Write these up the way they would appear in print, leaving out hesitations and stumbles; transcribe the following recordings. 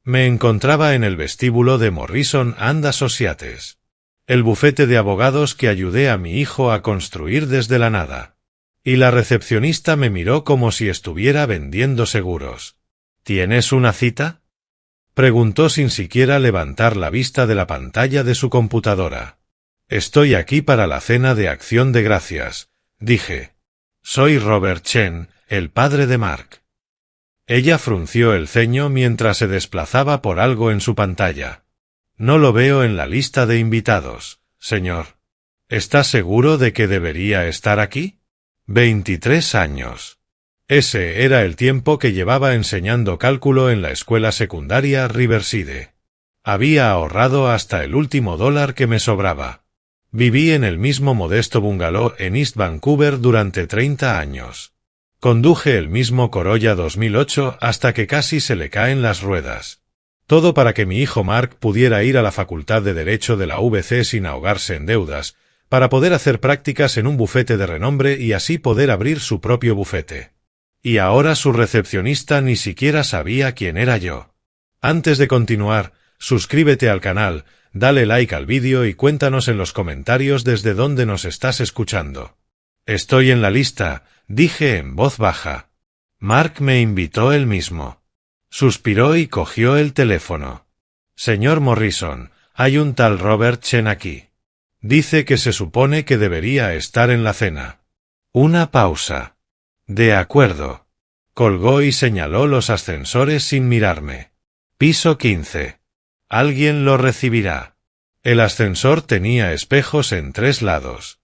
Me encontraba en el vestíbulo de Morrison & Associates, el bufete de abogados que ayudé a mi hijo a construir desde la nada. Y la recepcionista me miró como si estuviera vendiendo seguros. ¿Tienes una cita?, preguntó sin siquiera levantar la vista de la pantalla de su computadora. Estoy aquí para la cena de Acción de Gracias, dije. Soy Robert Chen, el padre de Mark. Ella frunció el ceño mientras se desplazaba por algo en su pantalla. No lo veo en la lista de invitados, señor. ¿Estás seguro de que debería estar aquí? 23 años. Ese era el tiempo que llevaba enseñando cálculo en la escuela secundaria Riverside. Había ahorrado hasta el último dólar que me sobraba. Viví en el mismo modesto bungalow en East Vancouver durante 30 años. Conduje el mismo Corolla 2008 hasta que casi se le caen las ruedas. Todo para que mi hijo Mark pudiera ir a la Facultad de Derecho de la UBC sin ahogarse en deudas, para poder hacer prácticas en un bufete de renombre y así poder abrir su propio bufete. Y ahora su recepcionista ni siquiera sabía quién era yo. Antes de continuar, suscríbete al canal, dale like al vídeo y cuéntanos en los comentarios desde dónde nos estás escuchando. Estoy en la lista, dije en voz baja. Mark me invitó él mismo. Suspiró y cogió el teléfono. Señor Morrison, hay un tal Robert Chen aquí. Dice que se supone que debería estar en la cena. Una pausa. De acuerdo. Colgó y señaló los ascensores sin mirarme. Piso 15. Alguien lo recibirá. El ascensor tenía espejos en 3 lados.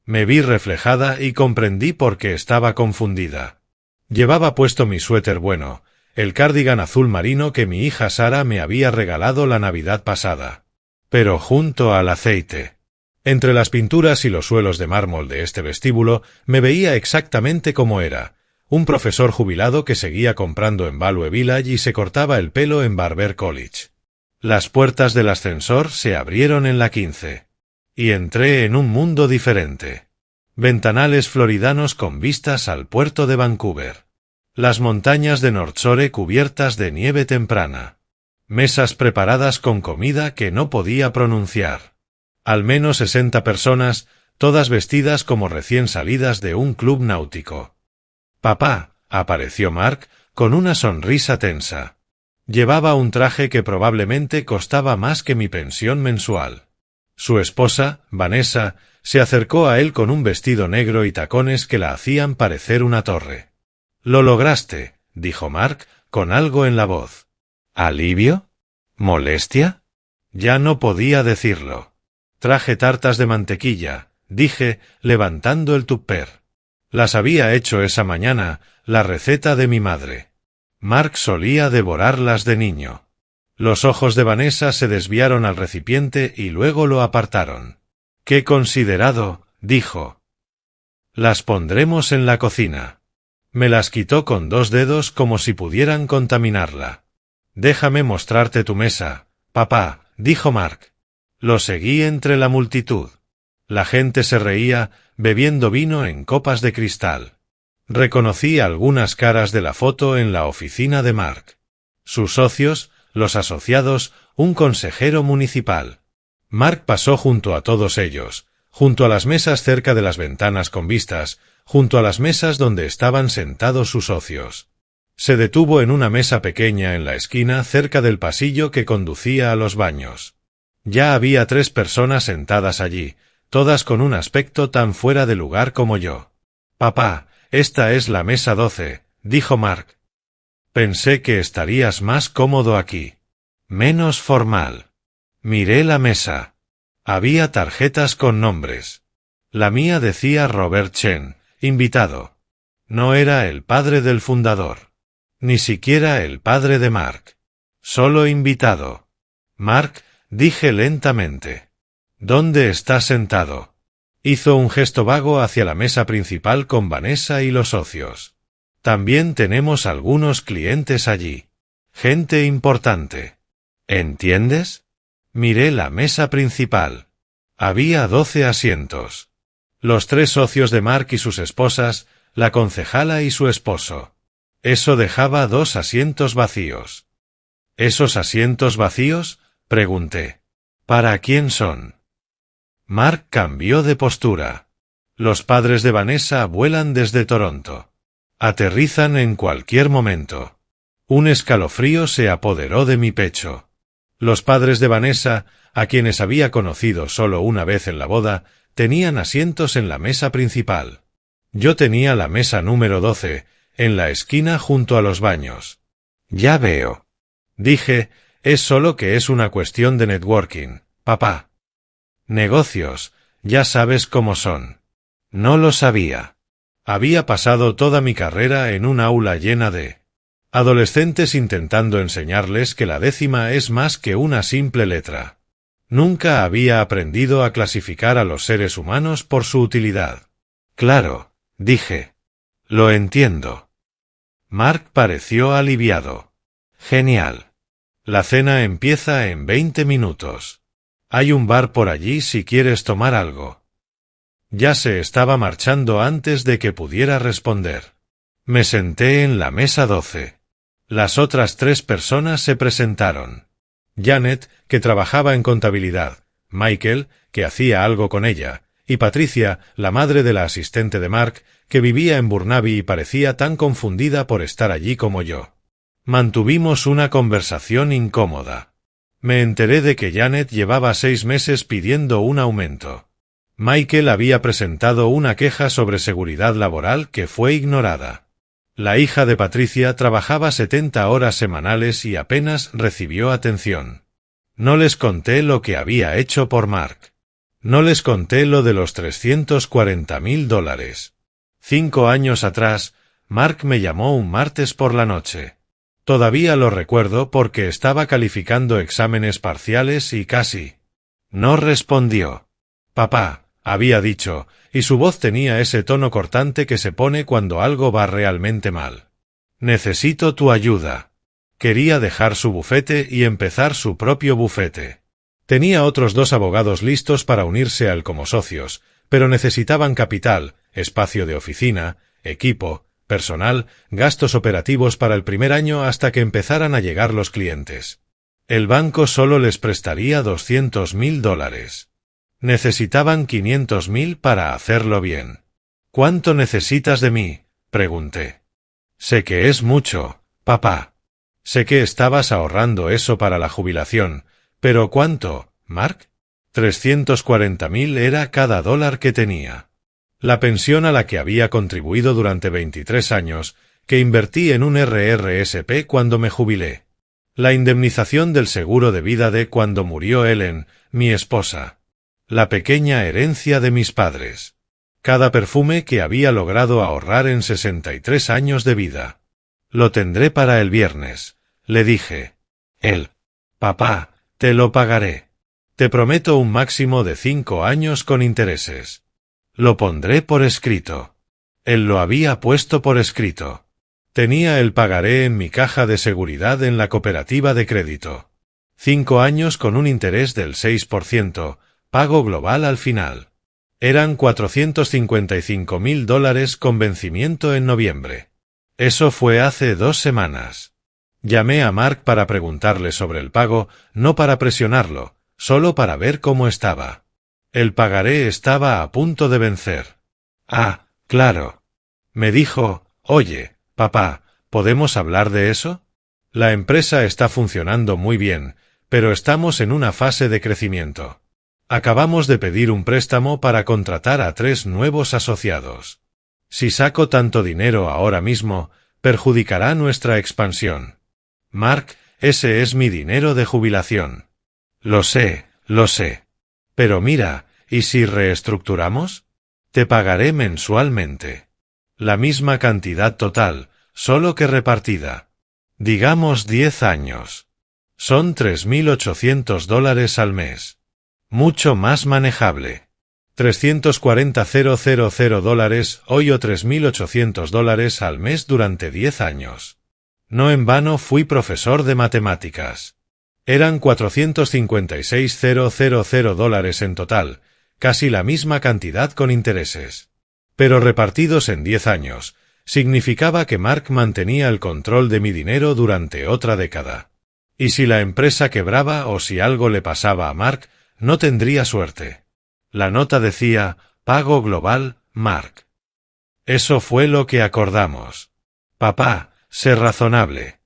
Me vi reflejada y comprendí por qué estaba confundida. Llevaba puesto mi suéter bueno, el cardigan azul marino que mi hija Sara me había regalado la Navidad pasada. Pero junto al aceite. Entre las pinturas y los suelos de mármol de este vestíbulo me veía exactamente como era, un profesor jubilado que seguía comprando en Value Village y se cortaba el pelo en Barber College. Las puertas del ascensor se abrieron en la 15. Y entré en un mundo diferente. Ventanales floridanos con vistas al puerto de Vancouver. Las montañas de North Shore cubiertas de nieve temprana. Mesas preparadas con comida que no podía pronunciar. Al menos 60 personas, todas vestidas como recién salidas de un club náutico. Papá, apareció Mark, con una sonrisa tensa. Llevaba un traje que probablemente costaba más que mi pensión mensual. Su esposa, Vanessa, se acercó a él con un vestido negro y tacones que la hacían parecer una torre. «Lo lograste», dijo Mark, con algo en la voz. ¿Alivio? ¿Molestia? Ya no podía decirlo. Traje tartas de mantequilla, dije, levantando el tupper. Las había hecho esa mañana, la receta de mi madre. Mark solía devorarlas de niño. Los ojos de Vanessa se desviaron al recipiente y luego lo apartaron. «Qué considerado», dijo. «Las pondremos en la cocina». Me las quitó con 2 dedos como si pudieran contaminarla. «Déjame mostrarte tu mesa, papá», dijo Mark. Lo seguí entre la multitud. La gente se reía, bebiendo vino en copas de cristal. Reconocí algunas caras de la foto en la oficina de Mark. Sus socios, los asociados, un consejero municipal. Mark pasó junto a todos ellos, junto a las mesas cerca de las ventanas con vistas, junto a las mesas donde estaban sentados sus socios. Se detuvo en una mesa pequeña en la esquina cerca del pasillo que conducía a los baños. Ya había 3 personas sentadas allí, todas con un aspecto tan fuera de lugar como yo. «Papá, esta es la mesa 12», dijo Mark. «Pensé que estarías más cómodo aquí. Menos formal». Miré la mesa. Había tarjetas con nombres. La mía decía Robert Chen, invitado. No era el padre del fundador. Ni siquiera el padre de Mark. Solo invitado. «Mark», dije lentamente. «¿Dónde está sentado?» Hizo un gesto vago hacia la mesa principal con Vanessa y los socios. «También tenemos algunos clientes allí. Gente importante. ¿Entiendes?» Miré la mesa principal. Había 12 asientos. Los 3 socios de Mark y sus esposas, la concejala y su esposo. Eso dejaba 2 asientos vacíos. ¿Esos asientos vacíos? Pregunté. ¿Para quién son? Mark cambió de postura. Los padres de Vanessa vuelan desde Toronto. Aterrizan en cualquier momento. Un escalofrío se apoderó de mi pecho. Los padres de Vanessa, a quienes había conocido solo una vez en la boda, tenían asientos en la mesa principal. Yo tenía la mesa número 12, en la esquina junto a los baños. Ya veo. Dije, es solo que es una cuestión de networking, papá. Negocios, ya sabes cómo son. No lo sabía. Había pasado toda mi carrera en un aula llena de adolescentes intentando enseñarles que la décima es más que una simple letra. Nunca había aprendido a clasificar a los seres humanos por su utilidad. Claro, dije. Lo entiendo. Mark pareció aliviado. Genial. La cena empieza en 20 minutos. Hay un bar por allí si quieres tomar algo. Ya se estaba marchando antes de que pudiera responder. Me senté en la mesa 12. Las otras 3 personas se presentaron. Janet, que trabajaba en contabilidad, Michael, que hacía algo con ella, y Patricia, la madre de la asistente de Mark, que vivía en Burnaby y parecía tan confundida por estar allí como yo. Mantuvimos una conversación incómoda. Me enteré de que Janet llevaba 6 meses pidiendo un aumento. Michael había presentado una queja sobre seguridad laboral que fue ignorada. La hija de Patricia trabajaba 70 horas semanales y apenas recibió atención. No les conté lo que había hecho por Mark. No les conté lo de los $340,000. 5 años atrás, Mark me llamó un martes por la noche. Todavía lo recuerdo porque estaba calificando exámenes parciales y casi no respondió. Papá, había dicho, y su voz tenía ese tono cortante que se pone cuando algo va realmente mal. Necesito tu ayuda. Quería dejar su bufete y empezar su propio bufete. Tenía otros 2 abogados listos para unirse al como socios, pero necesitaban capital, espacio de oficina, equipo, personal, gastos operativos para el primer año hasta que empezaran a llegar los clientes. El banco solo les prestaría $200,000. Necesitaban $500,000 para hacerlo bien. ¿Cuánto necesitas de mí?, pregunté. Sé que es mucho, papá. Sé que estabas ahorrando eso para la jubilación, pero ¿cuánto, Mark? 340,000 era cada dólar que tenía. La pensión a la que había contribuido durante 23 años, que invertí en un RRSP cuando me jubilé. La indemnización del seguro de vida de cuando murió Ellen, mi esposa. La pequeña herencia de mis padres. Cada perfume que había logrado ahorrar en 63 años de vida. Lo tendré para el viernes, le dije. Papá, te lo pagaré. Te prometo un máximo de 5 años con intereses. Lo pondré por escrito. Él lo había puesto por escrito. Tenía el pagaré en mi caja de seguridad en la cooperativa de crédito. 5 años con un interés del 6%, pago global al final. Eran $455,000 con vencimiento en noviembre. Eso fue hace 2 semanas. Llamé a Mark para preguntarle sobre el pago, no para presionarlo, solo para ver cómo estaba. El pagaré estaba a punto de vencer. Ah, claro. Me dijo, oye, papá, ¿podemos hablar de eso? La empresa está funcionando muy bien, pero estamos en una fase de crecimiento. Acabamos de pedir un préstamo para contratar a 3 nuevos asociados. Si saco tanto dinero ahora mismo, perjudicará nuestra expansión. Mark, ese es mi dinero de jubilación. Lo sé. Pero mira, ¿y si reestructuramos? Te pagaré mensualmente. La misma cantidad total, solo que repartida. Digamos 10 años. Son $3,800 al mes. Mucho más manejable. $340,000 hoy o $3,800 al mes durante 10 años. No en vano fui profesor de matemáticas. Eran $456,000 en total, casi la misma cantidad con intereses. Pero repartidos en 10 años, significaba que Mark mantenía el control de mi dinero durante otra década. Y si la empresa quebraba o si algo le pasaba a Mark, no tendría suerte. La nota decía, pago global, Mark. Eso fue lo que acordamos. Papá, sé razonable.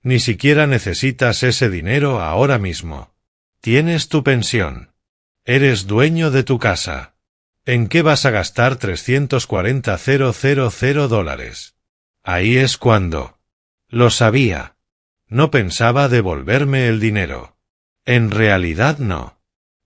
Ni siquiera necesitas ese dinero ahora mismo. Tienes tu pensión. Eres dueño de tu casa. ¿En qué vas a gastar $340,000? Ahí es cuando. Lo sabía. No pensaba devolverme el dinero. En realidad no.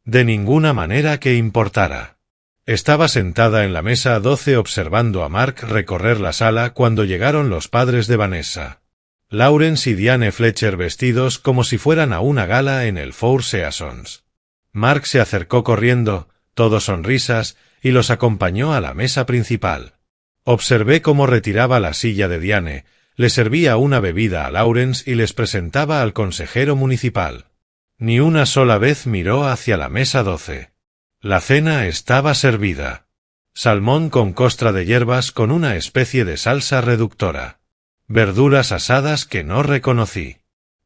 De ninguna manera que importara. Estaba sentada en la mesa 12 observando a Mark recorrer la sala cuando llegaron los padres de Vanessa. Lawrence y Diane Fletcher vestidos como si fueran a una gala en el Four Seasons. Mark se acercó corriendo, todo sonrisas, y los acompañó a la mesa principal. Observé cómo retiraba la silla de Diane, le servía una bebida a Lawrence y les presentaba al consejero municipal. Ni una sola vez miró hacia la mesa 12. La cena estaba servida. Salmón con costra de hierbas con una especie de salsa reductora. Verduras asadas que no reconocí.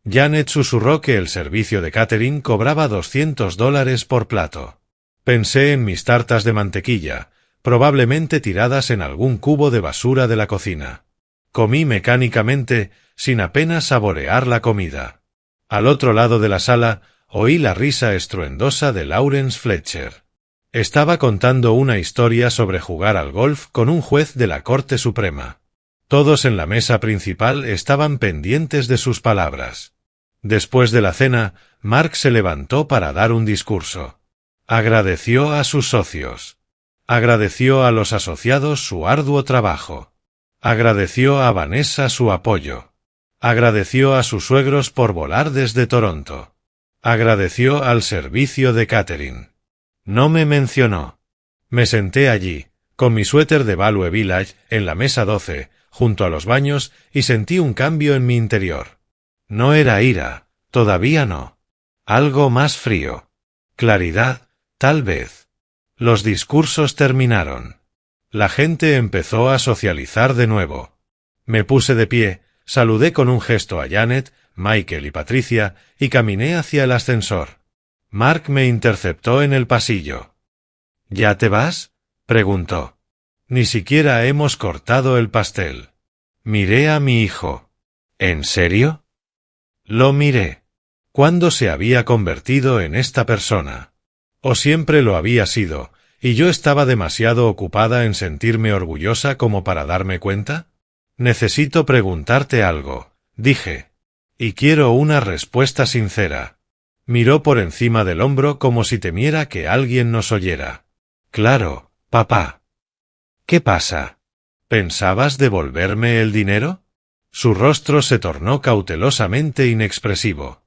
Janet susurró que el servicio de catering cobraba $200 por plato. Pensé en mis tartas de mantequilla, probablemente tiradas en algún cubo de basura de la cocina. Comí mecánicamente, sin apenas saborear la comida. Al otro lado de la sala, oí la risa estruendosa de Lawrence Fletcher. Estaba contando una historia sobre jugar al golf con un juez de la Corte Suprema. Todos en la mesa principal estaban pendientes de sus palabras. Después de la cena, Mark se levantó para dar un discurso. Agradeció a sus socios. Agradeció a los asociados su arduo trabajo. Agradeció a Vanessa su apoyo. Agradeció a sus suegros por volar desde Toronto. Agradeció al servicio de catering. No me mencionó. Me senté allí, con mi suéter de Value Village, en la mesa 12, junto a los baños, y sentí un cambio en mi interior. No era ira, todavía no. Algo más frío. Claridad, tal vez. Los discursos terminaron. La gente empezó a socializar de nuevo. Me puse de pie, saludé con un gesto a Janet, Michael y Patricia, y caminé hacia el ascensor. Mark me interceptó en el pasillo. ¿Ya te vas?, preguntó. Ni siquiera hemos cortado el pastel. Miré a mi hijo. ¿En serio? Lo miré. ¿Cuándo se había convertido en esta persona? ¿O siempre lo había sido, y yo estaba demasiado ocupada en sentirme orgullosa como para darme cuenta? Necesito preguntarte algo, dije. Y quiero una respuesta sincera. Miró por encima del hombro como si temiera que alguien nos oyera. Claro, papá. ¿Qué pasa? ¿Pensabas devolverme el dinero? Su rostro se tornó cautelosamente inexpresivo.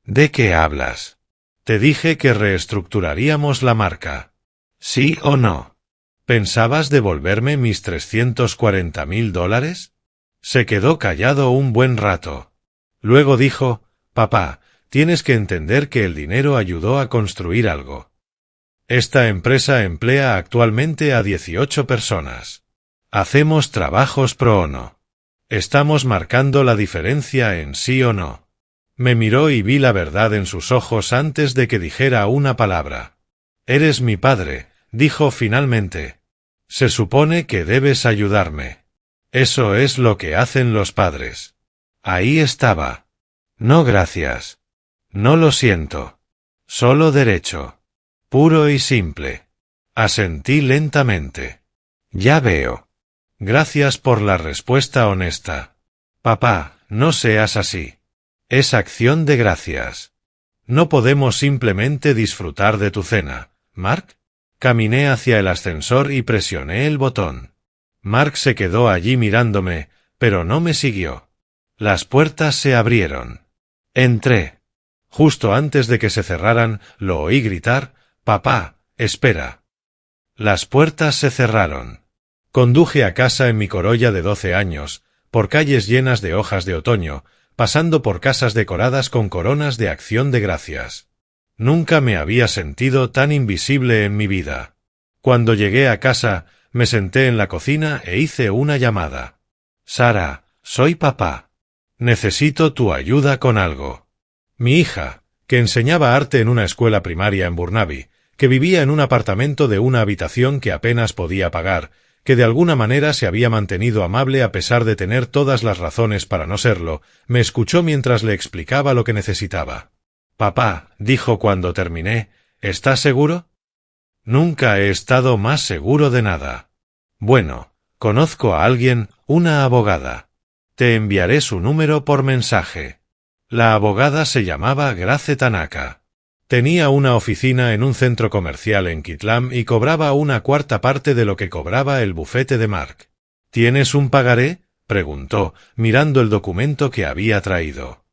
¿De qué hablas? Te dije que reestructuraríamos la marca. ¿Sí o no? ¿Pensabas devolverme mis $340,000? Se quedó callado un buen rato. Luego dijo, papá, tienes que entender que el dinero ayudó a construir algo. Esta empresa emplea actualmente a 18 personas. Hacemos trabajos pro bono. Estamos marcando la diferencia en sí o no. Me miró y vi la verdad en sus ojos antes de que dijera una palabra. Eres mi padre, dijo finalmente. Se supone que debes ayudarme. Eso es lo que hacen los padres. Ahí estaba. No gracias. No lo siento. Solo derecho. Puro y simple. Asentí lentamente. Ya veo. Gracias por la respuesta honesta. Papá, no seas así. Es acción de gracias. ¿No podemos simplemente disfrutar de tu cena, Mark? Caminé hacia el ascensor y presioné el botón. Mark se quedó allí mirándome, pero no me siguió. Las puertas se abrieron. Entré. Justo antes de que se cerraran, lo oí gritar, «Papá, espera». Las puertas se cerraron. Conduje a casa en mi Corolla de 12 años, por calles llenas de hojas de otoño, pasando por casas decoradas con coronas de acción de gracias. Nunca me había sentido tan invisible en mi vida. Cuando llegué a casa, me senté en la cocina e hice una llamada. «Sara, soy papá. Necesito tu ayuda con algo». Mi hija, que enseñaba arte en una escuela primaria en Burnaby, que vivía en un apartamento de una habitación que apenas podía pagar, que de alguna manera se había mantenido amable a pesar de tener todas las razones para no serlo, me escuchó mientras le explicaba lo que necesitaba. «Papá», dijo cuando terminé, «¿estás seguro?» «Nunca he estado más seguro de nada». «Bueno, conozco a alguien, una abogada. Te enviaré su número por mensaje». La abogada se llamaba Grace Tanaka. Tenía una oficina en un centro comercial en Kitlam y cobraba una cuarta parte de lo que cobraba el bufete de Mark. «¿Tienes un pagaré?», preguntó, mirando el documento que había traído.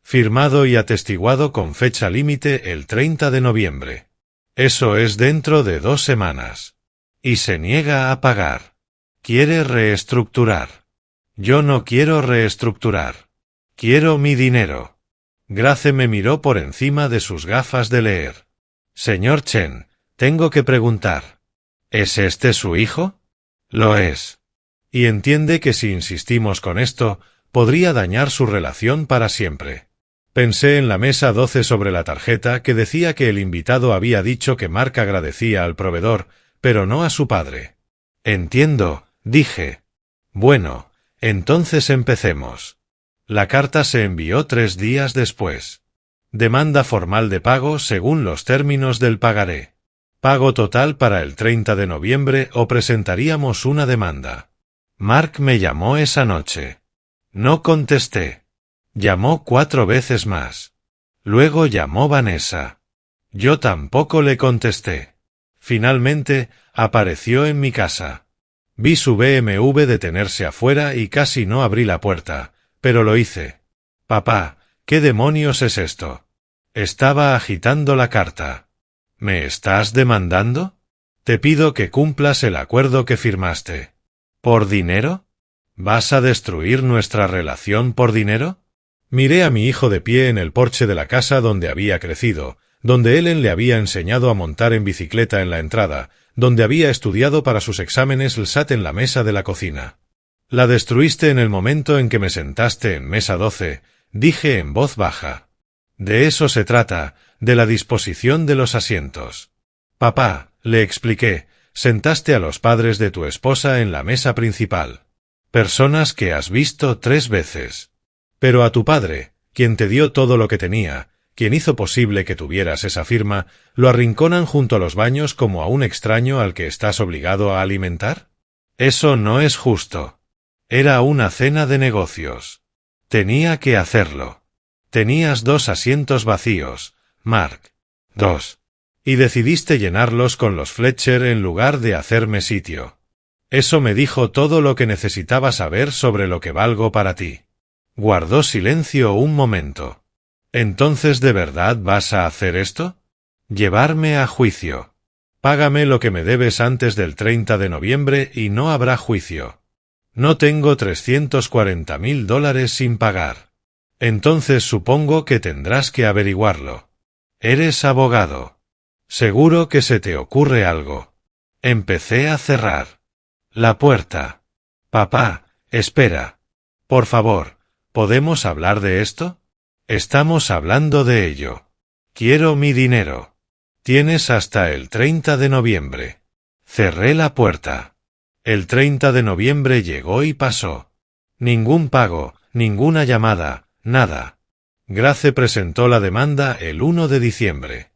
«Firmado y atestiguado con fecha límite el 30 de noviembre. Eso es dentro de 2 semanas. Y se niega a pagar. Quiere reestructurar». «Yo no quiero reestructurar. Quiero mi dinero». Grace me miró por encima de sus gafas de leer. «Señor Chen, tengo que preguntar. ¿Es este su hijo?» «Lo es. Y entiende que si insistimos con esto, podría dañar su relación para siempre». Pensé en la mesa 12 sobre la tarjeta que decía que el invitado había dicho que Mark agradecía al proveedor, pero no a su padre. «Entiendo», dije. «Bueno, entonces empecemos». La carta se envió 3 días después. Demanda formal de pago según los términos del pagaré. Pago total para el 30 de noviembre o presentaríamos una demanda. Mark me llamó esa noche. No contesté. Llamó 4 veces más. Luego llamó Vanessa. Yo tampoco le contesté. Finalmente, apareció en mi casa. Vi su BMW detenerse afuera y casi no abrí la puerta. Pero lo hice. «Papá, ¿qué demonios es esto?» Estaba agitando la carta. «¿Me estás demandando? Te pido que cumplas el acuerdo que firmaste». «¿Por dinero? ¿Vas a destruir nuestra relación por dinero?» Miré a mi hijo de pie en el porche de la casa donde había crecido, donde Ellen le había enseñado a montar en bicicleta en la entrada, donde había estudiado para sus exámenes el SAT en la mesa de la cocina. «La destruiste en el momento en que me sentaste en mesa 12», dije en voz baja. «De eso se trata, de la disposición de los asientos». «Papá», le expliqué, «sentaste a los padres de tu esposa en la mesa principal. Personas que has visto 3 veces. Pero a tu padre, quien te dio todo lo que tenía, quien hizo posible que tuvieras esa firma, lo arrinconan junto a los baños como a un extraño al que estás obligado a alimentar. Eso no es justo». Era una cena de negocios. Tenía que hacerlo. Tenías 2 asientos vacíos, Mark. 2. Y decidiste llenarlos con los Fletcher en lugar de hacerme sitio. Eso me dijo todo lo que necesitaba saber sobre lo que valgo para ti. Guardó silencio un momento. «¿Entonces de verdad vas a hacer esto? Llevarme a juicio. Págame lo que me debes antes del 30 de noviembre y no habrá juicio». «No tengo $340,000 sin pagar». «Entonces supongo que tendrás que averiguarlo. Eres abogado. Seguro que se te ocurre algo». Empecé a cerrar la puerta. «Papá, espera. Por favor, ¿podemos hablar de esto? Estamos hablando de ello. Quiero mi dinero. Tienes hasta el 30 de noviembre». Cerré la puerta. El 30 de noviembre llegó y pasó. Ningún pago, ninguna llamada, nada. Grace presentó la demanda el 1 de diciembre.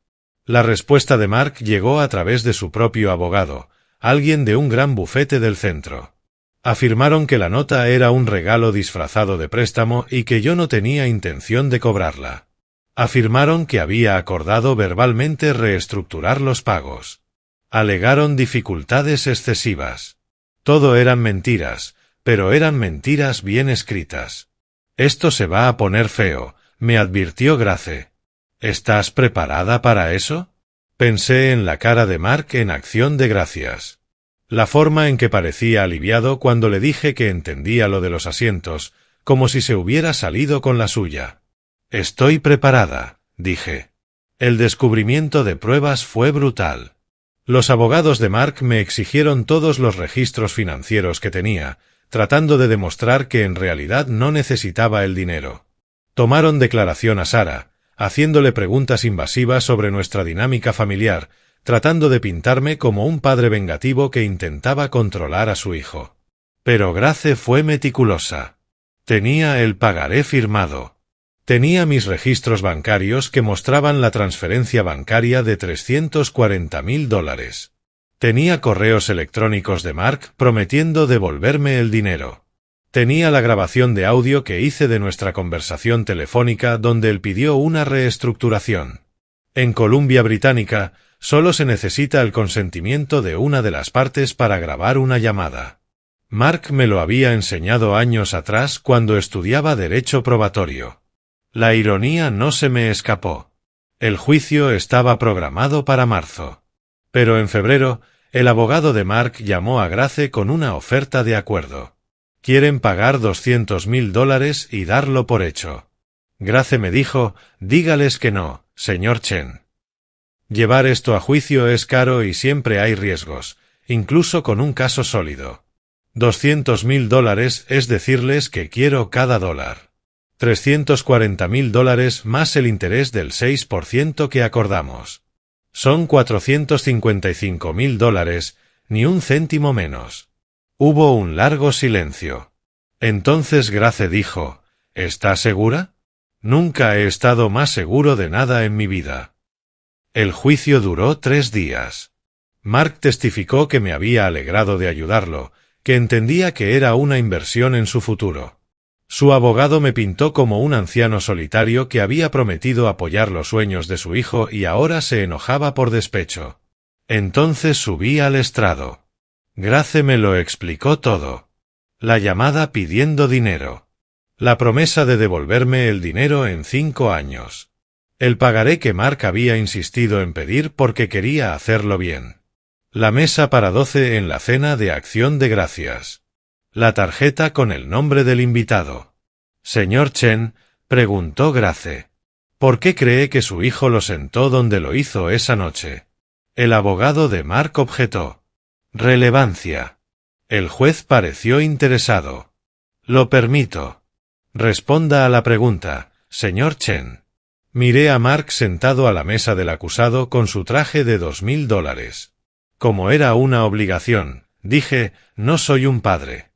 La respuesta de Mark llegó a través de su propio abogado, alguien de un gran bufete del centro. Afirmaron que la nota era un regalo disfrazado de préstamo y que yo no tenía intención de cobrarla. Afirmaron que había acordado verbalmente reestructurar los pagos. Alegaron dificultades excesivas. Todo eran mentiras, pero eran mentiras bien escritas. «Esto se va a poner feo», me advirtió Grace. «¿Estás preparada para eso?» Pensé en la cara de Mark en acción de gracias. La forma en que parecía aliviado cuando le dije que entendía lo de los asientos, como si se hubiera salido con la suya. «Estoy preparada», dije. El descubrimiento de pruebas fue brutal. Los abogados de Mark me exigieron todos los registros financieros que tenía, tratando de demostrar que en realidad no necesitaba el dinero. Tomaron declaración a Sarah, haciéndole preguntas invasivas sobre nuestra dinámica familiar, tratando de pintarme como un padre vengativo que intentaba controlar a su hijo. Pero Grace fue meticulosa. Tenía el pagaré firmado. Tenía mis registros bancarios que mostraban la transferencia bancaria de $340,000. Tenía correos electrónicos de Mark prometiendo devolverme el dinero. Tenía la grabación de audio que hice de nuestra conversación telefónica donde él pidió una reestructuración. En Columbia Británica, solo se necesita el consentimiento de una de las partes para grabar una llamada. Mark me lo había enseñado años atrás cuando estudiaba Derecho Probatorio. La ironía no se me escapó. El juicio estaba programado para marzo. Pero en febrero, el abogado de Mark llamó a Grace con una oferta de acuerdo. Quieren pagar $200,000 y darlo por hecho. Grace me dijo, dígales que no, señor Chen. Llevar esto a juicio es caro y siempre hay riesgos, incluso con un caso sólido. $200,000 es decirles que quiero cada dólar. $340,000 más el interés del 6% que acordamos. Son $455,000, ni un céntimo menos. Hubo un largo silencio. Entonces Grace dijo, ¿está segura? Nunca he estado más seguro de nada en mi vida. El juicio duró 3 días. Mark testificó que me había alegrado de ayudarlo, que entendía que era una inversión en su futuro. Su abogado me pintó como un anciano solitario que había prometido apoyar los sueños de su hijo y ahora se enojaba por despecho. Entonces subí al estrado. Grace me lo explicó todo. La llamada pidiendo dinero. La promesa de devolverme el dinero en 5 años. El pagaré que Mark había insistido en pedir porque quería hacerlo bien. La mesa para 12 en la cena de Acción de Gracias. La tarjeta con el nombre del invitado. Señor Chen, preguntó Grace. ¿Por qué cree que su hijo lo sentó donde lo hizo esa noche? El abogado de Mark objetó. Relevancia. El juez pareció interesado. Lo permito. Responda a la pregunta, señor Chen. Miré a Mark sentado a la mesa del acusado con su traje de $2,000. Como era una obligación, dije, no soy un padre.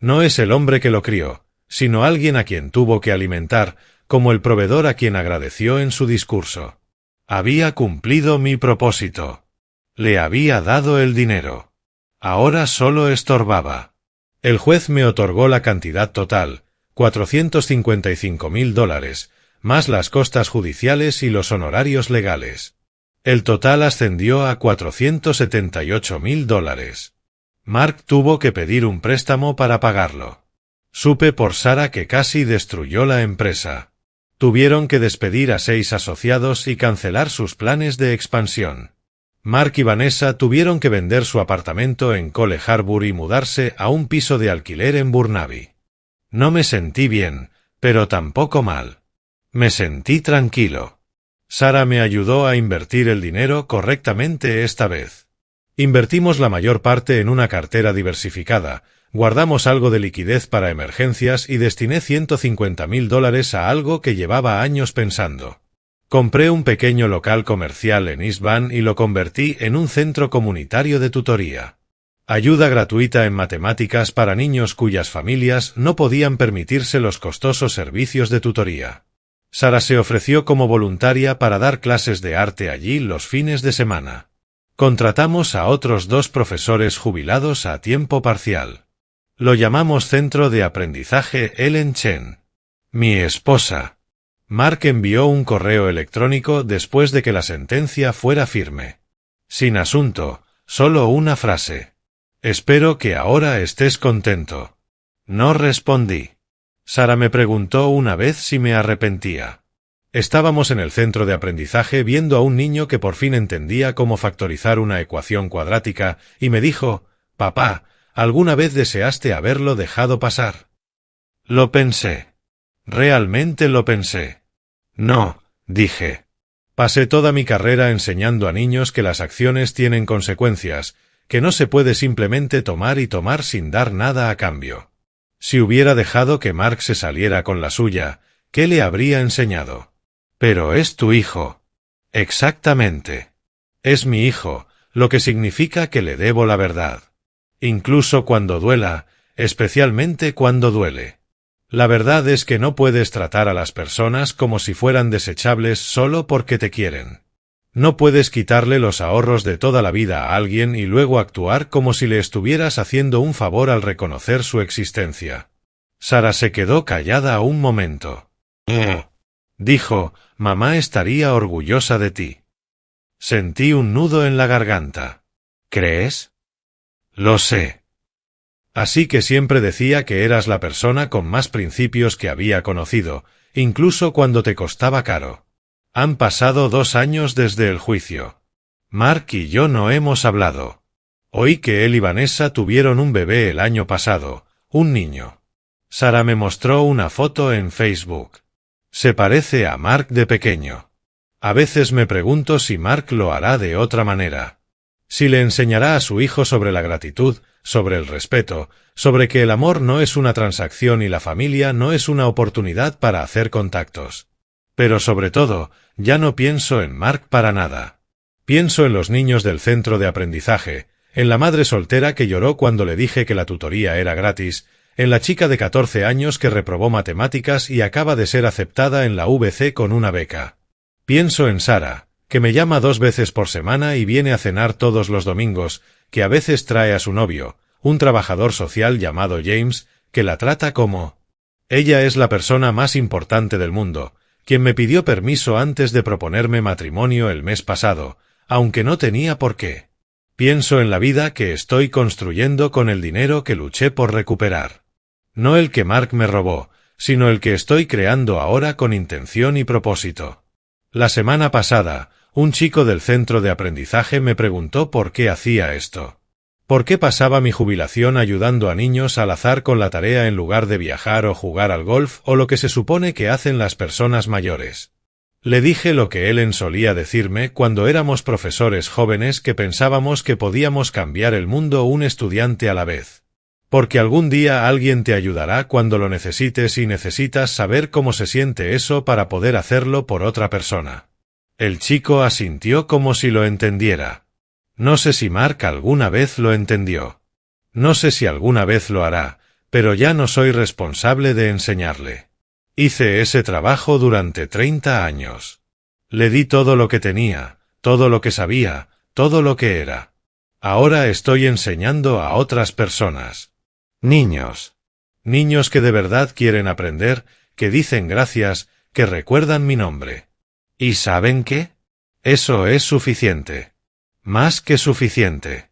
No es el hombre que lo crió, sino alguien a quien tuvo que alimentar, como el proveedor a quien agradeció en su discurso. Había cumplido mi propósito. Le había dado el dinero. Ahora solo estorbaba. El juez me otorgó la cantidad total, $455,000, más las costas judiciales y los honorarios legales. El total ascendió a $478,000. Mark tuvo que pedir un préstamo para pagarlo. Supe por Sara que casi destruyó la empresa. Tuvieron que despedir a 6 asociados y cancelar sus planes de expansión. Mark y Vanessa tuvieron que vender su apartamento en Cole Harbour y mudarse a un piso de alquiler en Burnaby. No me sentí bien, pero tampoco mal. Me sentí tranquilo. Sara me ayudó a invertir el dinero correctamente esta vez. Invertimos la mayor parte en una cartera diversificada, guardamos algo de liquidez para emergencias y destiné $150,000 a algo que llevaba años pensando. Compré un pequeño local comercial en East Van y lo convertí en un centro comunitario de tutoría. Ayuda gratuita en matemáticas para niños cuyas familias no podían permitirse los costosos servicios de tutoría. Sara se ofreció como voluntaria para dar clases de arte allí los fines de semana. Contratamos a otros 2 profesores jubilados a tiempo parcial. Lo llamamos Centro de Aprendizaje Ellen Chen. Mi esposa. Mark envió un correo electrónico después de que la sentencia fuera firme. Sin asunto, solo una frase. Espero que ahora estés contento. No respondí. Sara me preguntó una vez si me arrepentía. Estábamos en el centro de aprendizaje viendo a un niño que por fin entendía cómo factorizar una ecuación cuadrática y me dijo, «Papá, ¿alguna vez deseaste haberlo dejado pasar?» Lo pensé. Realmente lo pensé. No, dije. Pasé toda mi carrera enseñando a niños que las acciones tienen consecuencias, que no se puede simplemente tomar y tomar sin dar nada a cambio. Si hubiera dejado que Mark se saliera con la suya, ¿qué le habría enseñado? Pero es tu hijo. Exactamente. Es mi hijo, lo que significa que le debo la verdad. Incluso cuando duela, especialmente cuando duele. La verdad es que no puedes tratar a las personas como si fueran desechables solo porque te quieren. No puedes quitarle los ahorros de toda la vida a alguien y luego actuar como si le estuvieras haciendo un favor al reconocer su existencia. Sara se quedó callada un momento. Dijo, mamá estaría orgullosa de ti. Sentí un nudo en la garganta. ¿Crees? Lo sé. Así que siempre decía que eras la persona con más principios que había conocido, incluso cuando te costaba caro. Han pasado 2 años desde el juicio. Mark y yo no hemos hablado. Oí que él y Vanessa tuvieron un bebé el año pasado, un niño. Sara me mostró una foto en Facebook. Se parece a Mark de pequeño. A veces me pregunto si Mark lo hará de otra manera. Si le enseñará a su hijo sobre la gratitud, sobre el respeto, sobre que el amor no es una transacción y la familia no es una oportunidad para hacer contactos. Pero sobre todo, ya no pienso en Mark para nada. Pienso en los niños del centro de aprendizaje, en la madre soltera que lloró cuando le dije que la tutoría era gratis, en la chica de 14 años que reprobó matemáticas y acaba de ser aceptada en la VC con una beca. Pienso en Sara, que me llama 2 veces por semana y viene a cenar todos los domingos, que a veces trae a su novio, un trabajador social llamado James, que la trata como... Ella es la persona más importante del mundo, quien me pidió permiso antes de proponerme matrimonio el mes pasado, aunque no tenía por qué. Pienso en la vida que estoy construyendo con el dinero que luché por recuperar. No el que Mark me robó, sino el que estoy creando ahora con intención y propósito. La semana pasada, un chico del centro de aprendizaje me preguntó por qué hacía esto. ¿Por qué pasaba mi jubilación ayudando a niños al azar con la tarea en lugar de viajar o jugar al golf o lo que se supone que hacen las personas mayores? Le dije lo que Ellen solía decirme cuando éramos profesores jóvenes que pensábamos que podíamos cambiar el mundo un estudiante a la vez. Porque algún día alguien te ayudará cuando lo necesites y necesitas saber cómo se siente eso para poder hacerlo por otra persona. El chico asintió como si lo entendiera. No sé si Mark alguna vez lo entendió. No sé si alguna vez lo hará, pero ya no soy responsable de enseñarle. Hice ese trabajo durante 30 años. Le di todo lo que tenía, todo lo que sabía, todo lo que era. Ahora estoy enseñando a otras personas. Niños. Niños que de verdad quieren aprender, que dicen gracias, que recuerdan mi nombre. ¿Y saben qué? Eso es suficiente. Más que suficiente.